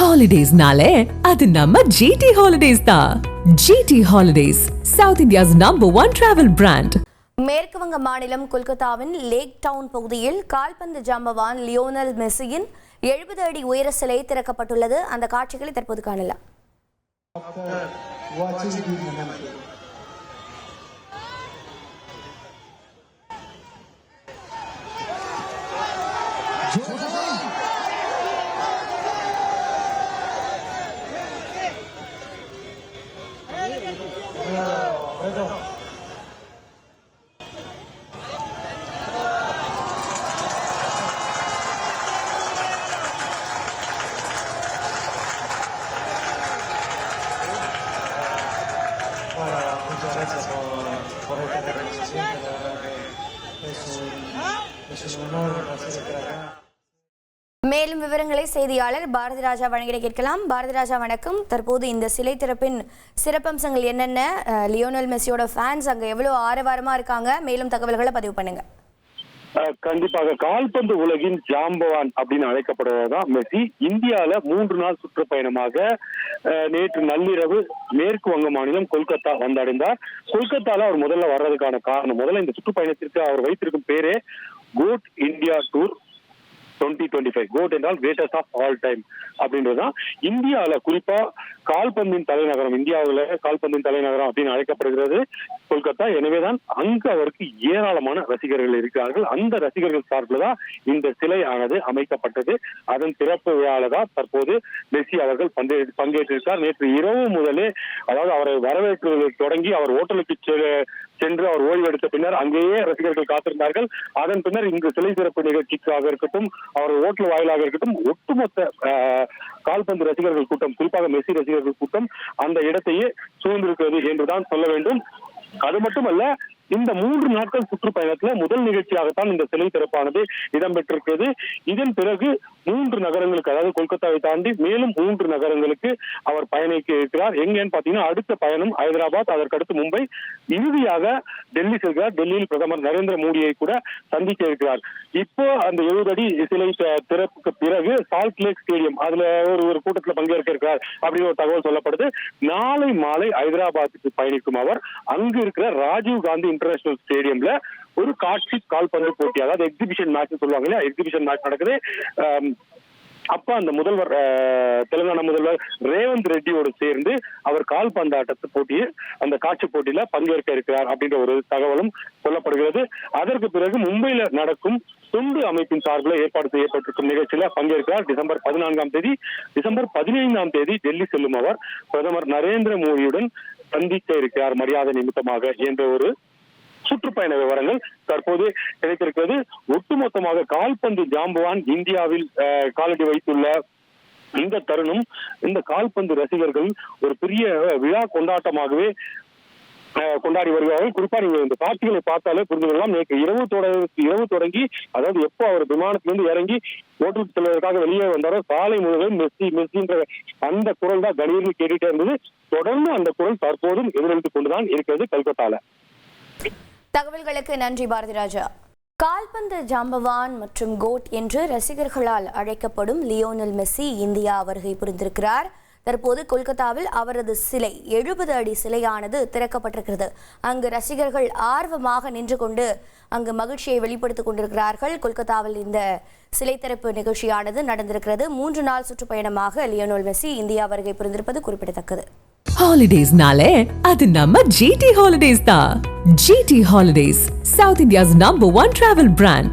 Holidays-nale, அது நம்ம GT Holidays தான். GT Holidays, South India's #1 travel brand. மேற்கு வங்க மாநிலம் கொல்கத்தாவின் லேக் டவுன் பகுதியில் கால்பந்து ஜாம்பவான் லியோனல் மெஸ்ஸியின் 70 அடி உயர சிலை திறக்கப்பட்டுள்ளது. அந்த காட்சிகளை தற்போது காணலாம். Muchas gracias por esta reconocimiento, la verdad que es un honor estar acá. மேலும் விவரங்களை செய்தியாளர் பாரதி ராஜா வழங்கிட கேட்கலாம். பாரதி ராஜா வணக்கம். தற்போது இந்த சிலை திறப்பின் சிறப்பம்சங்கள் என்னென்ன? லியோனல் மெஸ்ஸியோட ஃபேன்ஸ் அங்கே எவ்வளவு ஆரவாரமா இருக்காங்க? மேலும் தகவல்களை பதிவு பண்ணுங்க. கண்டிப்பாக கால்பந்து உலகின் ஜாம்பவான் அப்படின்னு அழைக்கப்படுவதுதான் மெஸ்ஸி. இந்தியால 3 நாள் சுற்றுப்பயணமாக நேற்று நள்ளிரவு மேற்கு வங்க மாநிலம் கொல்கத்தா வந்தடைந்தார். கொல்கத்தால அவர் முதல்ல வர்றதுக்கான காரணம், முதல்ல இந்த சுற்றுப்பயணத்திற்கு அவர் வைத்திருக்கும் பேரே கோட் இந்தியா டூர் 2025. கோட் என்றால் கிரேட்டஸ்ட் ஆஃப் ஆல் டைம் அப்படின்றதுதான். இந்தியாவில குறிப்பா கால்பந்தின் தலைநகரம், இந்தியாவில கால்பந்தின் தலைநகரம் அப்படின்னு அழைக்கப்படுகிறது கொல்கத்தா. எனவேதான் அங்கு அவருக்கு ஏராளமான ரசிகர்கள் இருக்கிறார்கள். அந்த ரசிகர்கள் சார்பில் தான் இந்த சிலை ஆனது அமைக்கப்பட்டது. அதன் திறப்பு விழால தான் தற்போது மெஸ்ஸி அவர்கள் பங்கேற்றிருக்கார். நேற்று இரவு முதலே, அதாவது அவரை வரவேற்று தொடங்கி அவர் ஓட்டலுக்கு சென்று அவர் ஓய்வு எடுத்த பின்னர் அங்கேயே ரசிகர்கள் காத்திருந்தார்கள். அதன் பின்னர் இங்கு சிலை சிறப்பு நிகழ்ச்சிக்காக இருக்கட்டும், அவர் ஓட்டல் வாயிலாக இருக்கட்டும், ஒட்டுமொத்த கால்பந்து ரசிகர்கள் கூட்டம், குறிப்பாக மெஸ்ஸி ரசிகர்கள் கூட்டம் அந்த இடத்தையே சூழ்ந்திருக்கிறது என்றுதான் சொல்ல வேண்டும். அது மட்டுமல்ல, இந்த 3 நாட்கள் சுற்றுப்பயணத்துல முதல் நிகழ்ச்சியாகத்தான் இந்த சிலை திறப்பானது இடம்பெற்றிருக்கிறது. இதன் பிறகு 3 நகரங்களுக்கு, அதாவது கொல்கத்தாவை தாண்டி மேலும் 3 நகரங்களுக்கு அவர் பயணிக்க இருக்கிறார். எங்கன்னு பாத்தீங்கன்னா, அடுத்த பயணம் ஹைதராபாத், அதற்கடுத்து மும்பை, இறுதியாக டெல்லி செல்கிறார். டெல்லியில் பிரதமர் நரேந்திர மோடியை கூட சந்திக்க இருக்கிறார். இப்போ அந்த 70 அடி சிலை திறப்புக்கு பிறகு சால்ட் லேக் ஸ்டேடியம், அதுல ஒரு கூட்டத்தில் பங்கேற்க இருக்கிறார் அப்படின்னு ஒரு தகவல் சொல்லப்படுது. நாளை மாலை ஹைதராபாத்துக்கு பயணிக்கும் அவர் அங்கு இருக்கிற ராஜீவ் காந்தி இன்டர்நேஷனல் ஸ்டேடியம்ல ஒரு காட்சி கால்பந்து போட்டி, அதாவது எக்ஸிபிஷன் மேட்ச் சொல்லுவாங்க இல்லையா, எக்ஸிபிஷன் மேட்ச் நடக்குது. அப்ப அந்த முதல்வர், தெலுங்கானா முதல்வர் ரேவந்த் ரெட்டியோடு சேர்ந்து அவர் கால்பந்தாட்டத்து போட்டியில், அந்த காட்சி போட்டியில பங்கேற்க இருக்கிறார் அப்படின்ற ஒரு தகவலும் சொல்லப்படுகிறது. அதற்கு பிறகு மும்பையில நடக்கும் தொண்டு அமைப்பின் சார்பில் ஏற்பாடு செய்யப்பட்டிருக்கும் நிகழ்ச்சியில பங்கேற்கிறார். டிசம்பர் 14ஆம் தேதி, டிசம்பர் 15ஆம் தேதி டெல்லி செல்லும் அவர் பிரதமர் நரேந்திர மோடியுடன் சந்திக்க இருக்கிறார் மரியாதை நிமித்தமாக என்ற ஒரு சுற்றுப்பயண விவரங்கள் தற்போது கிடைத்திருக்கிறது. ஒட்டுமொத்தமாக கால்பந்து ஜாம்பவான் இந்தியாவில் காலடி வைத்துள்ள இந்த தருணம், இந்த கால்பந்து ரசிகர்கள் ஒரு பெரிய விழா கொண்டாட்டமாகவே கொண்டாடி வருகிறார்கள். குறிப்பா நீங்க இந்த காட்சிகளை பார்த்தாலே புரிந்து கொள்ளலாம். நேற்று இரவு தொடங்கி, அதாவது எப்போ அவர் விமானத்திலிருந்து இறங்கி ஓட்டலுக்கு செல்வதற்காக வெளியே வந்தாரோ, சாலை முழுவதும் மெஸ்ஸி மெஸ்ஸின்ற அந்த குரல் தான் கணீர்னு கேட்டுட்டே இருந்தது. தொடர்ந்து அந்த குரல் தற்போதும் எதிரொலித்துக் கொண்டுதான் இருக்கிறது கொல்கத்தால. தகவல்களுக்கு நன்றி பாரதி ராஜா. கால்பந்து ஜாம்பவான் மற்றும் கோட் என்று ரசிகர்களால் அழைக்கப்படும் லியோனல் மெஸ்ஸி இந்தியா வருகை புரிந்திருக்கிறார். தற்போது கொல்கத்தாவில் அவரது சிலை, 70 அடி சிலையானது திறக்கப்பட்டிருக்கிறது. அங்கு ரசிகர்கள் ஆர்வமாக நின்று கொண்டு அங்கு மகிழ்ச்சியை வெளிப்படுத்திக் கொண்டிருக்கிறார்கள். கொல்கத்தாவில் இந்த சிலை திறப்பு நிகழ்ச்சியானது நடந்திருக்கிறது. 3 நாள் சுற்றுப்பயணமாக லியோனல் மெஸ்ஸி இந்தியா வருகை புரிந்திருப்பது குறிப்பிடத்தக்கது. Holidays-nale, அது நம்ம GT Holidays தான். GT Holidays, South India's #1 travel brand.